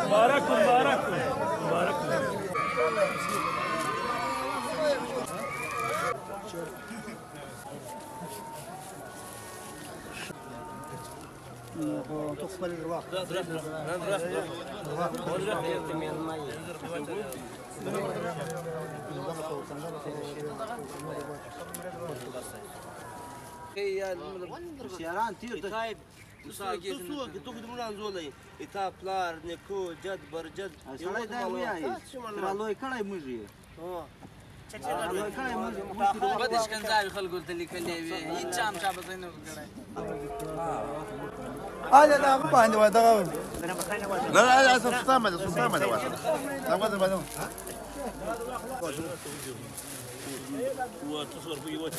مبارك مبارك مبارك. تقبل الرواق. سوق تقدرون انزولي اتابلار نيكو جد برجد سړی دا وایي تر لوی کړی موږي لوی کړی موږي بدش کنځاوي خلکو ته لیکلې وي هیڅ چا هم شابه نه وکړای هذا لا باندې ودا لا لا لا سلطان ما سلطان ما دواسه لا ما دواسه وتصور في وجه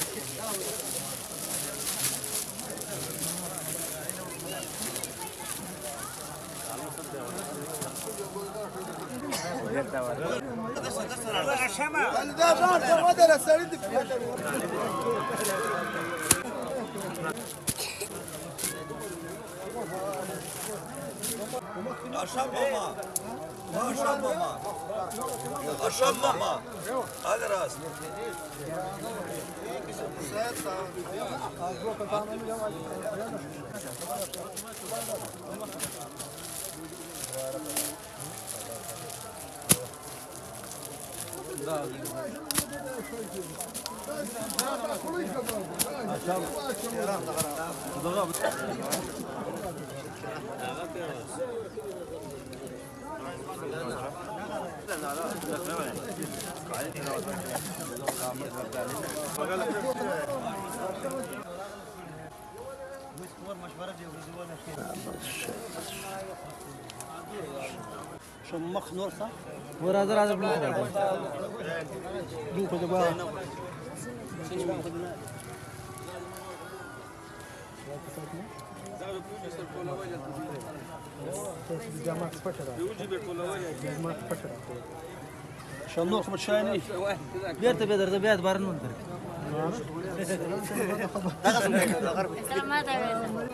Akşam mama. Akşam mama. Akşam mama. Hadi rast. شو مخ نور صح؟ ورا زرا بلو دو كده بقى شو نور خمس شايني بيرت بيدر بيت بارنون در سلامات عليكم.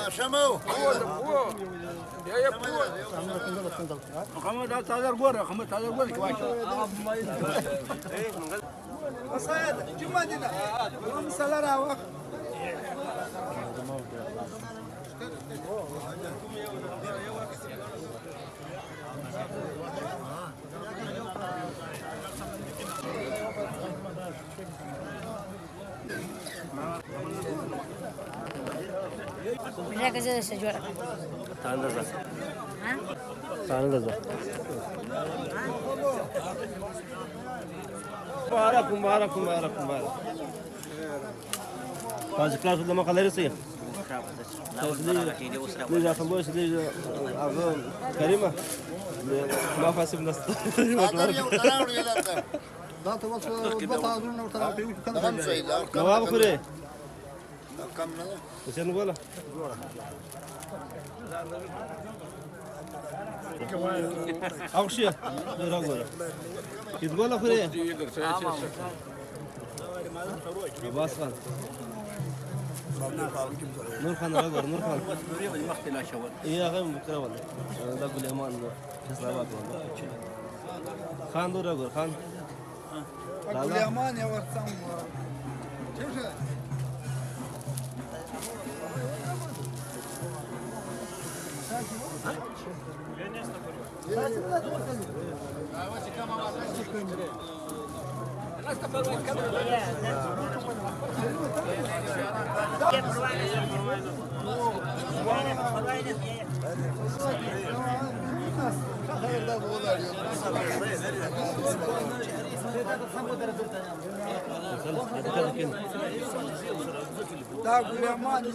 شمو محمد هذا القرى محمد هذا القرى كواش وصايد جمادنا مسلرا وقت مش كذا سجورة. تعال نزل ها؟ تعال نزل. مبارك مبارك مبارك مبارك. فاز كلاس ولا ما قال رسي. ليجا خمبوش ليجا أعظم كريمة. ما فاسب نص. لا توصل بطاقون وطلع في كذا نواب خوري. كم نلا وش نقوله؟ أوشيا يراقوله. يتقوله خوري. عباس خان. نور خان راقور نور خان. إيه غير مكره والله. ده كل إيمان إسلامات والله. خان دور راقور خان. أقول يا مان يا ورثام تاكل يا مان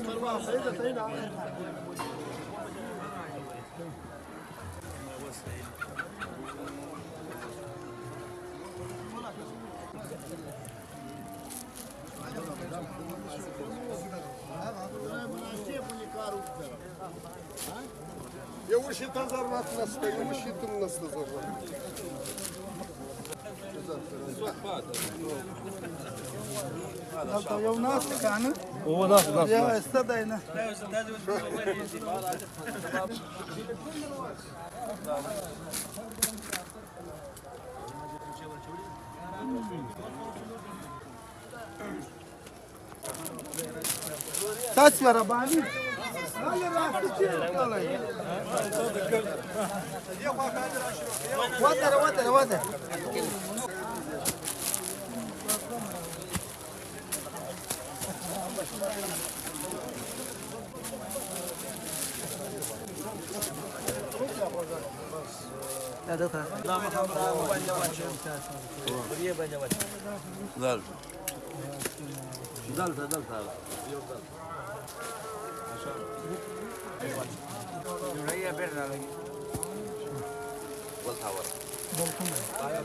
يا وش تزرعت نص يا وش النص تزرعت هو ناس تصوير باني وتر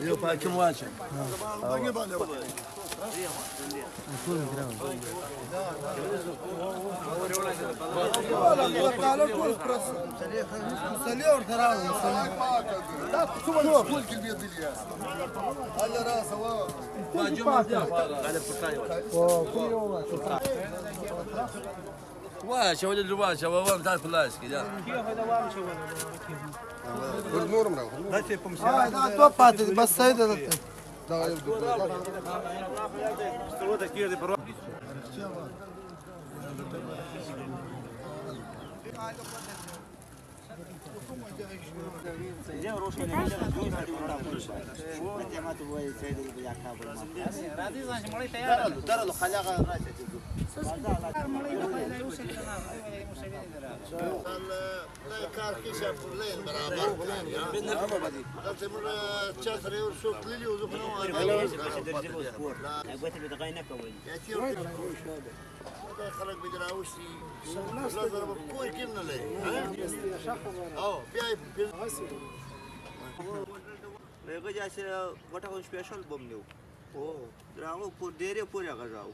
يو باكم واجه واش ولد الواش هو بتاع فلاش كده بس سيد خلق بدراوشي لا ضرب كوي كنا ليه Mega jase wata kon special bom new. Oh, dramo por dere por ya gajau.